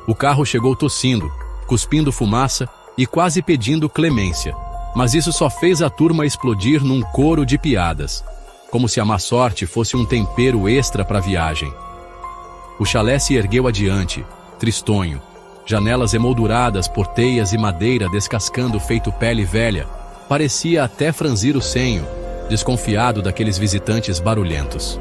O carro chegou tossindo, cuspindo fumaça e quase pedindo clemência. Mas isso só fez a turma explodir num coro de piadas, como se a má sorte fosse um tempero extra para a viagem. O chalé se ergueu adiante, tristonho, janelas emolduradas por teias e madeira descascando feito pele velha. Parecia até franzir o senho, desconfiado daqueles visitantes barulhentos.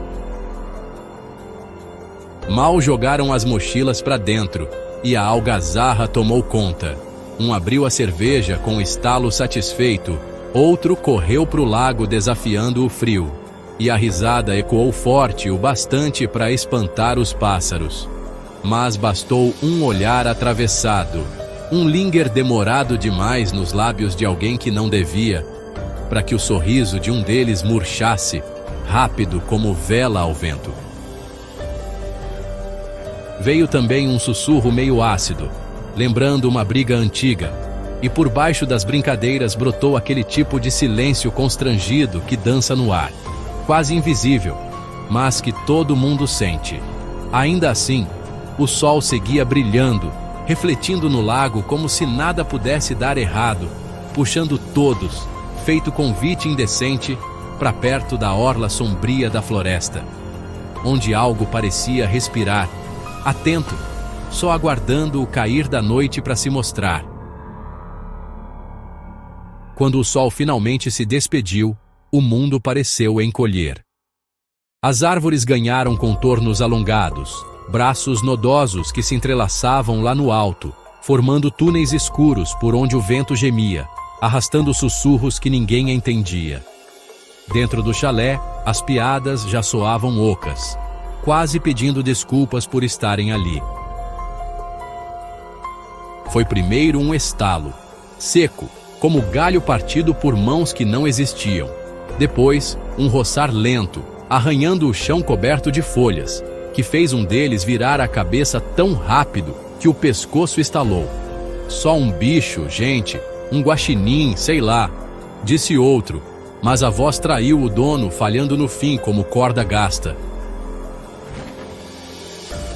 Mal jogaram as mochilas para dentro, e a algazarra tomou conta. Um abriu a cerveja com estalo satisfeito, outro correu para o lago desafiando o frio. E a risada ecoou forte o bastante para espantar os pássaros. Mas bastou um olhar atravessado, um linger demorado demais nos lábios de alguém que não devia, para que o sorriso de um deles murchasse, rápido como vela ao vento. Veio também um sussurro meio ácido, lembrando uma briga antiga, e por baixo das brincadeiras brotou aquele tipo de silêncio constrangido que dança no ar, quase invisível, mas que todo mundo sente. Ainda assim, o sol seguia brilhando, refletindo no lago como se nada pudesse dar errado, puxando todos, feito convite indecente, para perto da orla sombria da floresta, onde algo parecia respirar, atento, só aguardando o cair da noite para se mostrar. Quando o sol finalmente se despediu, o mundo pareceu encolher. As árvores ganharam contornos alongados, braços nodosos que se entrelaçavam lá no alto, formando túneis escuros por onde o vento gemia, arrastando sussurros que ninguém entendia. Dentro do chalé, as piadas já soavam ocas, quase pedindo desculpas por estarem ali. Foi primeiro um estalo, seco, como galho partido por mãos que não existiam. Depois, um roçar lento, arranhando o chão coberto de folhas, que fez um deles virar a cabeça tão rápido que o pescoço estalou. Só um bicho, gente, um guaxinim, sei lá, disse outro, mas a voz traiu o dono, falhando no fim como corda gasta.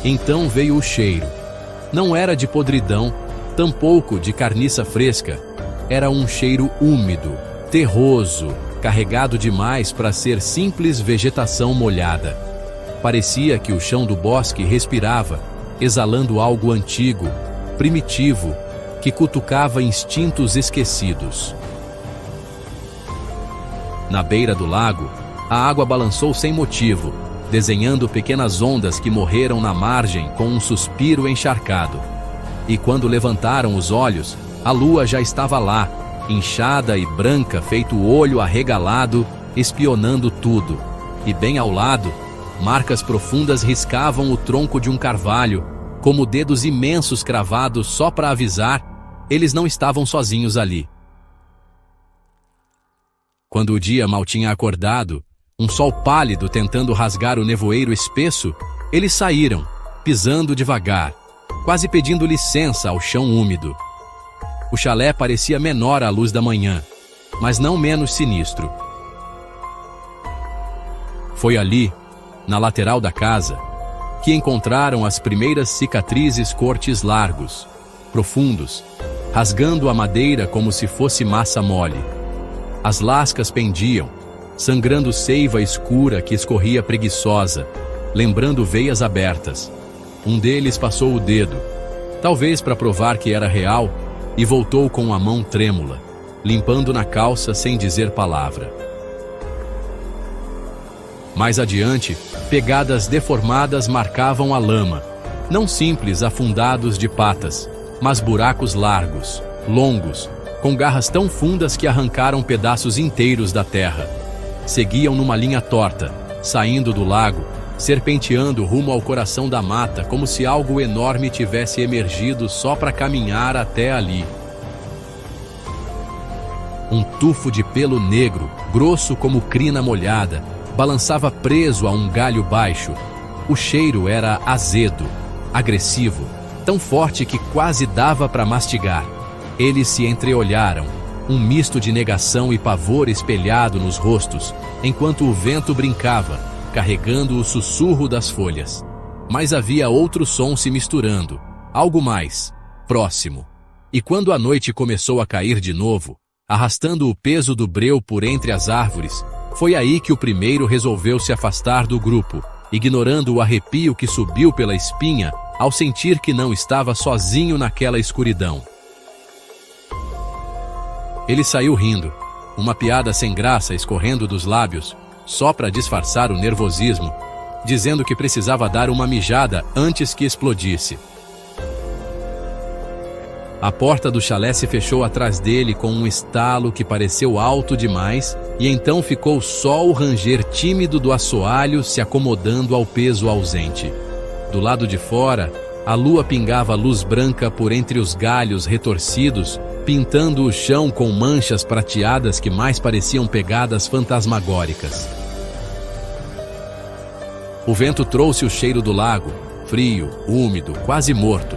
Então veio o cheiro. Não era de podridão, tampouco de carniça fresca. Era um cheiro úmido, terroso, carregado demais para ser simples vegetação molhada. Parecia que o chão do bosque respirava, exalando algo antigo, primitivo, que cutucava instintos esquecidos. Na beira do lago, a água balançou sem motivo, desenhando pequenas ondas que morreram na margem com um suspiro encharcado. E quando levantaram os olhos, a lua já estava lá, inchada e branca feito olho arregalado, espionando tudo. E bem ao lado, marcas profundas riscavam o tronco de um carvalho, como dedos imensos cravados só para avisar, eles não estavam sozinhos ali. Quando o dia mal tinha acordado, um sol pálido tentando rasgar o nevoeiro espesso, eles saíram, pisando devagar, quase pedindo licença ao chão úmido. O chalé parecia menor à luz da manhã, mas não menos sinistro. Foi ali, na lateral da casa, que encontraram as primeiras cicatrizes cortes largos, profundos, rasgando a madeira como se fosse massa mole. As lascas pendiam, sangrando seiva escura que escorria preguiçosa, lembrando veias abertas. Um deles passou o dedo, talvez para provar que era real, e voltou com a mão trêmula, limpando na calça sem dizer palavra. Mais adiante, pegadas deformadas marcavam a lama, não simples afundados de patas, mas buracos largos, longos, com garras tão fundas que arrancaram pedaços inteiros da terra. Seguiam numa linha torta, saindo do lago, serpenteando rumo ao coração da mata, como se algo enorme tivesse emergido só para caminhar até ali. Um tufo de pelo negro, grosso como crina molhada, balançava preso a um galho baixo. O cheiro era azedo, agressivo, tão forte que quase dava para mastigar. Eles se entreolharam, um misto de negação e pavor espelhado nos rostos, enquanto o vento brincava, carregando o sussurro das folhas. Mas havia outro som se misturando, algo mais próximo. E quando a noite começou a cair de novo, arrastando o peso do breu por entre as árvores, foi aí que o primeiro resolveu se afastar do grupo, ignorando o arrepio que subiu pela espinha ao sentir que não estava sozinho naquela escuridão. Ele saiu rindo, uma piada sem graça escorrendo dos lábios, só para disfarçar o nervosismo, dizendo que precisava dar uma mijada antes que explodisse. A porta do chalé se fechou atrás dele com um estalo que pareceu alto demais, e então ficou só o ranger tímido do assoalho se acomodando ao peso ausente. Do lado de fora, a lua pingava luz branca por entre os galhos retorcidos, pintando o chão com manchas prateadas que mais pareciam pegadas fantasmagóricas. O vento trouxe o cheiro do lago, frio, úmido, quase morto,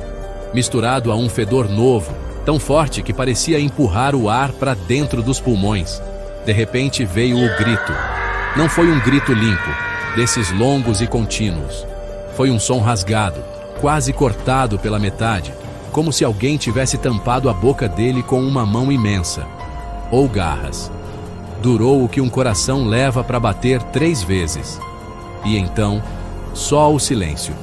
misturado a um fedor novo, tão forte que parecia empurrar o ar para dentro dos pulmões. De repente veio o grito. Não foi um grito limpo, desses longos e contínuos. Foi um som rasgado, quase cortado pela metade, como se alguém tivesse tampado a boca dele com uma mão imensa. Ou garras. Durou o que um coração leva para bater 3 vezes. E então, só o silêncio.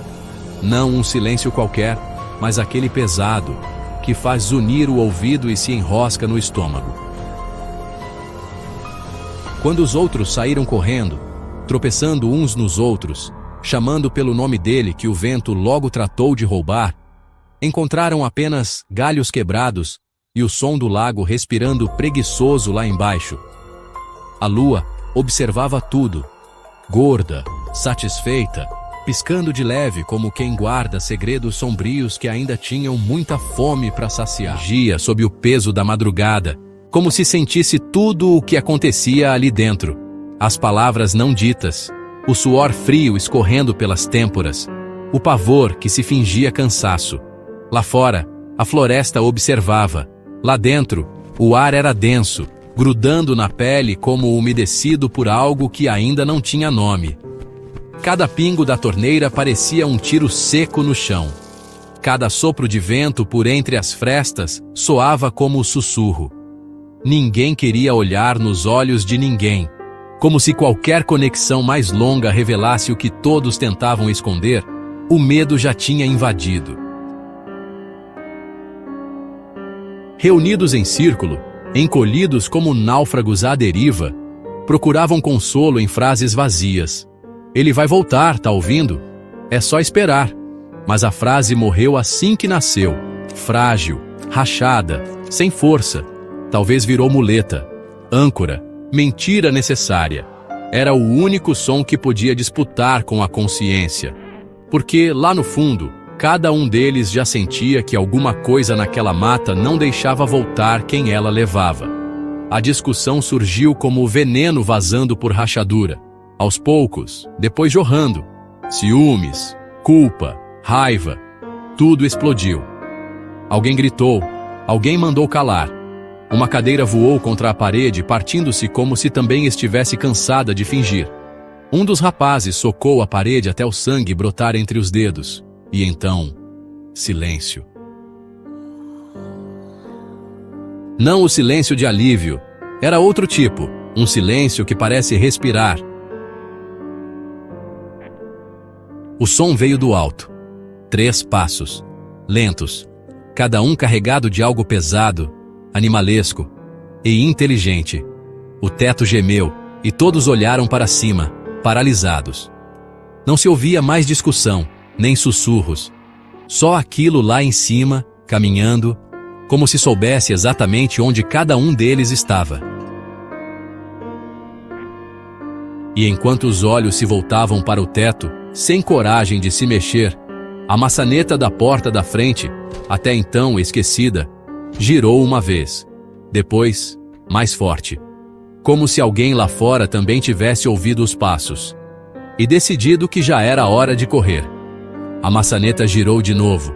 Não um silêncio qualquer, mas aquele pesado, que faz zunir o ouvido e se enrosca no estômago. Quando os outros saíram correndo, tropeçando uns nos outros, chamando pelo nome dele que o vento logo tratou de roubar, encontraram apenas galhos quebrados e o som do lago respirando preguiçoso lá embaixo. A lua observava tudo, gorda, satisfeita, piscando de leve como quem guarda segredos sombrios que ainda tinham muita fome para saciar. Gia sob o peso da madrugada, como se sentisse tudo o que acontecia ali dentro. As palavras não ditas, o suor frio escorrendo pelas têmporas, o pavor que se fingia cansaço. Lá fora, a floresta observava. Lá dentro, o ar era denso, grudando na pele como umedecido por algo que ainda não tinha nome. Cada pingo da torneira parecia um tiro seco no chão. Cada sopro de vento por entre as frestas soava como sussurro. Ninguém queria olhar nos olhos de ninguém, como se qualquer conexão mais longa revelasse o que todos tentavam esconder. O medo já tinha invadido. Reunidos em círculo, encolhidos como náufragos à deriva, procuravam consolo em frases vazias. Ele vai voltar, tá ouvindo? É só esperar. Mas a frase morreu assim que nasceu, frágil, rachada, sem força. Talvez virou muleta, âncora, mentira necessária. Era o único som que podia disputar com a consciência. Porque, lá no fundo, cada um deles já sentia que alguma coisa naquela mata não deixava voltar quem ela levava. A discussão surgiu como veneno vazando por rachadura. Aos poucos, depois jorrando. Ciúmes, culpa, raiva, tudo explodiu. Alguém gritou, alguém mandou calar. Uma cadeira voou contra a parede, partindo-se como se também estivesse cansada de fingir. Um dos rapazes socou a parede até o sangue brotar entre os dedos. E então, silêncio. Não o silêncio de alívio. Era outro tipo, um silêncio que parece respirar. O som veio do alto. 3 passos, lentos, cada um carregado de algo pesado, animalesco e inteligente. O teto gemeu e todos olharam para cima, paralisados. Não se ouvia mais discussão, nem sussurros. Só aquilo lá em cima, caminhando, como se soubesse exatamente onde cada um deles estava. E enquanto os olhos se voltavam para o teto, sem coragem de se mexer, a maçaneta da porta da frente, até então esquecida, girou uma vez. Depois, mais forte. Como se alguém lá fora também tivesse ouvido os passos. E decidido que já era hora de correr. A maçaneta girou de novo.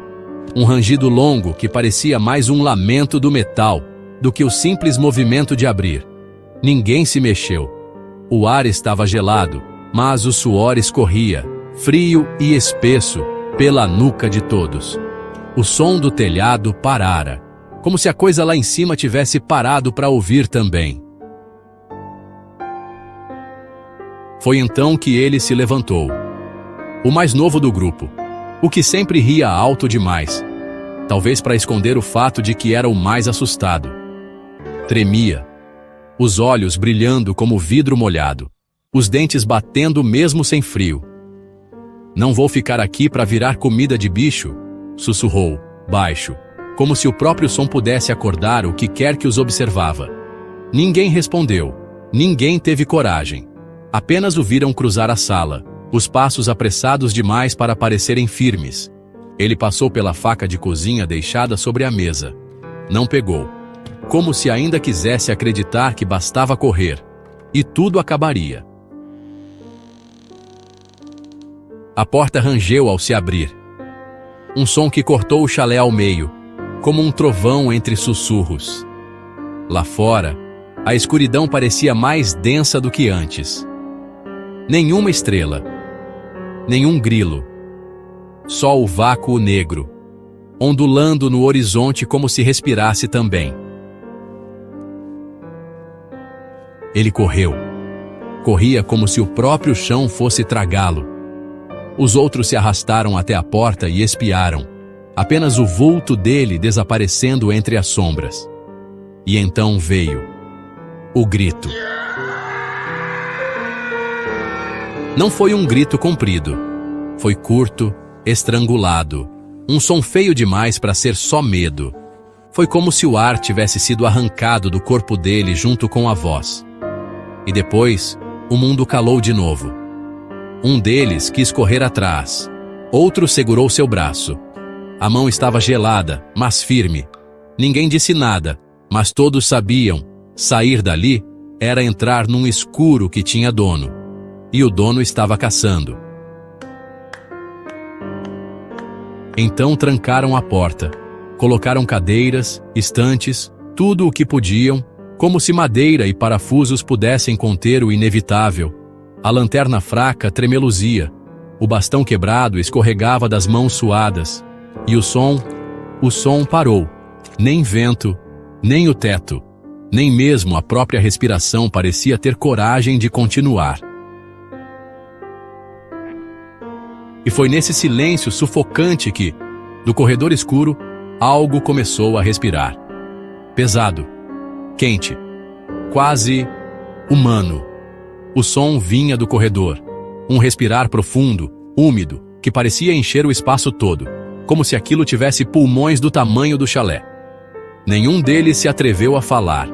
Um rangido longo que parecia mais um lamento do metal do que o simples movimento de abrir. Ninguém se mexeu. O ar estava gelado, mas o suor escorria, frio e espesso, pela nuca de todos. O som do telhado parara, como se a coisa lá em cima tivesse parado para ouvir também. Foi então que ele se levantou. O mais novo do grupo, o que sempre ria alto demais, talvez para esconder o fato de que era o mais assustado. Tremia, os olhos brilhando como vidro molhado, os dentes batendo mesmo sem frio. "Não vou ficar aqui para virar comida de bicho", sussurrou, baixo, como se o próprio som pudesse acordar o que quer que os observava. Ninguém respondeu, ninguém teve coragem. Apenas o viram cruzar a sala, os passos apressados demais para parecerem firmes. Ele passou pela faca de cozinha deixada sobre a mesa. Não pegou, como se ainda quisesse acreditar que bastava correr, e tudo acabaria. A porta rangeu ao se abrir. Um som que cortou o chalé ao meio, como um trovão entre sussurros. Lá fora, a escuridão parecia mais densa do que antes. Nenhuma estrela, nenhum grilo, só o vácuo negro, ondulando no horizonte como se respirasse também. Ele correu. Corria como se o próprio chão fosse tragá-lo. Os outros se arrastaram até a porta e espiaram, apenas o vulto dele desaparecendo entre as sombras. E então veio o grito. Não foi um grito comprido. Foi curto, estrangulado. Um som feio demais para ser só medo. Foi como se o ar tivesse sido arrancado do corpo dele junto com a voz. E depois, o mundo calou de novo. Um deles quis correr atrás. Outro segurou seu braço. A mão estava gelada, mas firme. Ninguém disse nada, mas todos sabiam. Sair dali era entrar num escuro que tinha dono. E o dono estava caçando. Então trancaram a porta. Colocaram cadeiras, estantes, tudo o que podiam, como se madeira e parafusos pudessem conter o inevitável. A lanterna fraca tremeluzia. O bastão quebrado escorregava das mãos suadas. E o som parou. Nem vento, nem o teto, nem mesmo a própria respiração parecia ter coragem de continuar. E foi nesse silêncio sufocante que, do corredor escuro, algo começou a respirar. Pesado, quente, quase humano. O som vinha do corredor. Um respirar profundo, úmido, que parecia encher o espaço todo, como se aquilo tivesse pulmões do tamanho do chalé. Nenhum deles se atreveu a falar.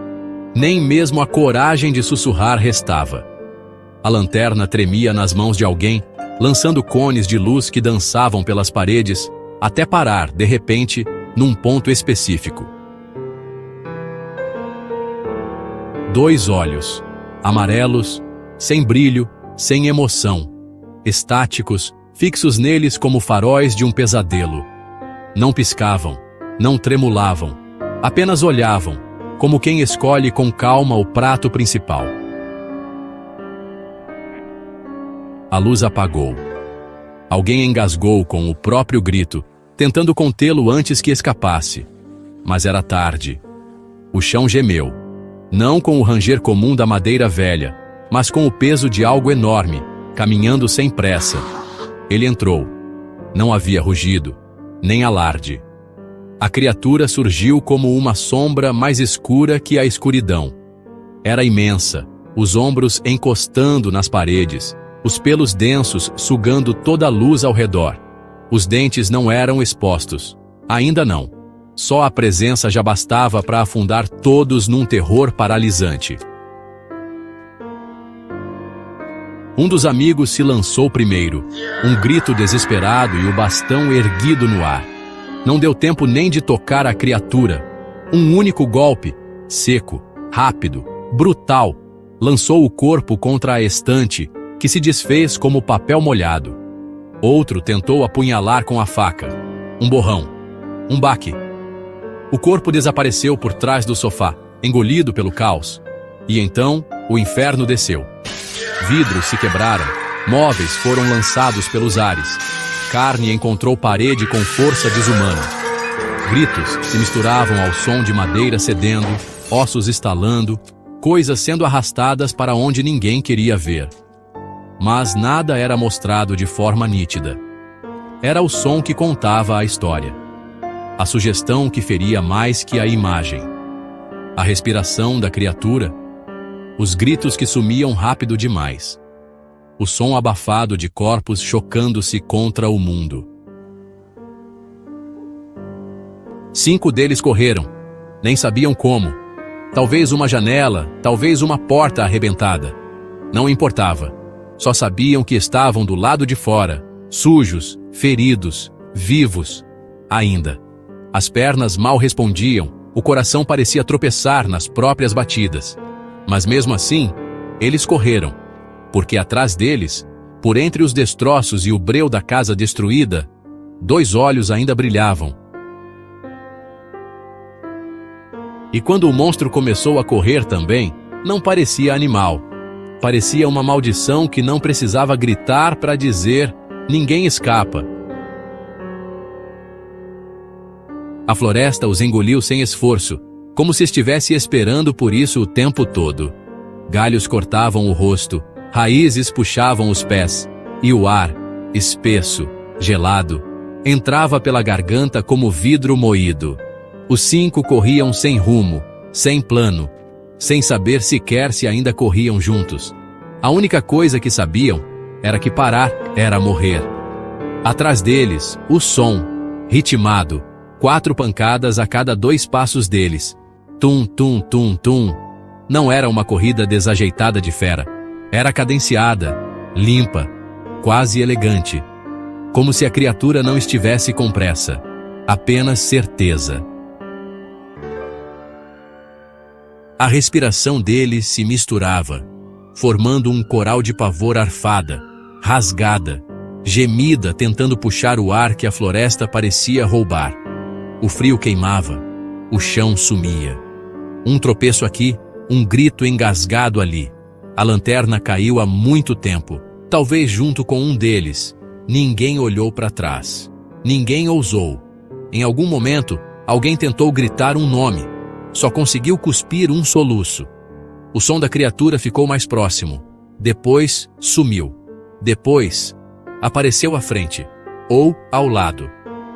Nem mesmo a coragem de sussurrar restava. A lanterna tremia nas mãos de alguém, lançando cones de luz que dançavam pelas paredes, até parar, de repente, num ponto específico. 2 olhos, amarelos, sem brilho, sem emoção, estáticos, fixos neles como faróis de um pesadelo. Não piscavam, não tremulavam, apenas olhavam, como quem escolhe com calma o prato principal. A luz apagou. Alguém engasgou com o próprio grito, tentando contê-lo antes que escapasse. Mas era tarde. O chão gemeu, não com o ranger comum da madeira velha, mas com o peso de algo enorme, caminhando sem pressa. Ele entrou. Não havia rugido, nem alarde. A criatura surgiu como uma sombra mais escura que a escuridão. Era imensa, os ombros encostando nas paredes, os pelos densos sugando toda a luz ao redor. Os dentes não eram expostos. Ainda não. Só a presença já bastava para afundar todos num terror paralisante. Um dos amigos se lançou primeiro, um grito desesperado e o bastão erguido no ar. Não deu tempo nem de tocar a criatura. Um único golpe, seco, rápido, brutal, lançou o corpo contra a estante, que se desfez como papel molhado. Outro tentou apunhalar com a faca. Um borrão. Um baque. O corpo desapareceu por trás do sofá, engolido pelo caos. E então, o inferno desceu. Vidros se quebraram, móveis foram lançados pelos ares. Carne encontrou parede com força desumana. Gritos se misturavam ao som de madeira cedendo, ossos estalando, coisas sendo arrastadas para onde ninguém queria ver. Mas nada era mostrado de forma nítida. Era o som que contava a história. A sugestão que feria mais que a imagem. A respiração da criatura. Os gritos que sumiam rápido demais. O som abafado de corpos chocando-se contra o mundo. 5 deles correram. Nem sabiam como. Talvez uma janela, talvez uma porta arrebentada. Não importava. Só sabiam que estavam do lado de fora, sujos, feridos, vivos, ainda. As pernas mal respondiam, o coração parecia tropeçar nas próprias batidas. Mas mesmo assim, eles correram, porque atrás deles, por entre os destroços e o breu da casa destruída, 2 olhos ainda brilhavam. E quando o monstro começou a correr também, não parecia animal. Parecia uma maldição que não precisava gritar para dizer: ninguém escapa. A floresta os engoliu sem esforço, como se estivesse esperando por isso o tempo todo. Galhos cortavam o rosto, raízes puxavam os pés, e o ar, espesso, gelado, entrava pela garganta como vidro moído. Os 5 corriam sem rumo, sem plano, sem saber sequer se ainda corriam juntos. A única coisa que sabiam era que parar era morrer. Atrás deles, o som, ritmado, 4 pancadas a cada 2 passos deles. Tum, tum, tum, tum. Não era uma corrida desajeitada de fera. Era cadenciada, limpa, quase elegante. Como se a criatura não estivesse com pressa. Apenas certeza. A respiração deles se misturava, formando um coral de pavor arfada, rasgada, gemida tentando puxar o ar que a floresta parecia roubar. O frio queimava, o chão sumia. Um tropeço aqui, um grito engasgado ali. A lanterna caiu há muito tempo, talvez junto com um deles. Ninguém olhou para trás. Ninguém ousou. Em algum momento, alguém tentou gritar um nome. Só conseguiu cuspir um soluço. O som da criatura ficou mais próximo. Depois, sumiu. Depois, apareceu à frente, ou ao lado.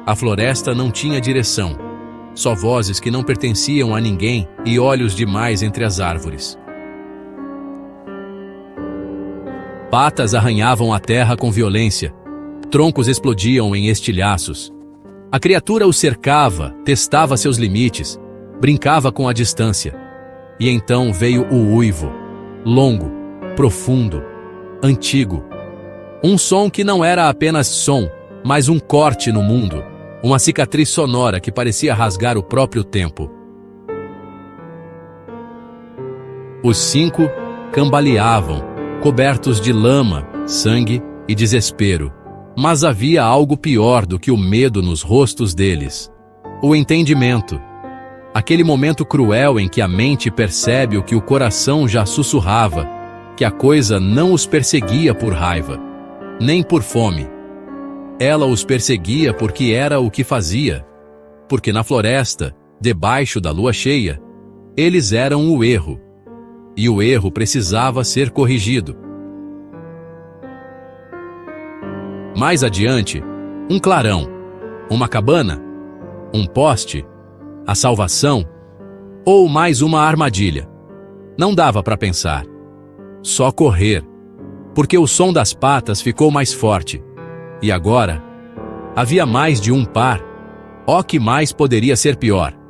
A floresta não tinha direção. Só vozes que não pertenciam a ninguém e olhos demais entre as árvores. Patas arranhavam a terra com violência. Troncos explodiam em estilhaços. A criatura os cercava, testava seus limites, brincava com a distância. E então veio o uivo, longo, profundo, antigo. Um som que não era apenas som, mas um corte no mundo, uma cicatriz sonora que parecia rasgar o próprio tempo. Os 5 cambaleavam, cobertos de lama, sangue e desespero. Mas havia algo pior do que o medo nos rostos deles. O entendimento. Aquele momento cruel em que a mente percebe o que o coração já sussurrava, que a coisa não os perseguia por raiva, nem por fome. Ela os perseguia porque era o que fazia. Porque na floresta, debaixo da lua cheia, eles eram o erro. E o erro precisava ser corrigido. Mais adiante, um clarão, uma cabana, um poste, a salvação, ou mais uma armadilha. Não dava para pensar. Só correr, porque o som das patas ficou mais forte. E agora, havia mais de um par. Ó, que mais poderia ser pior.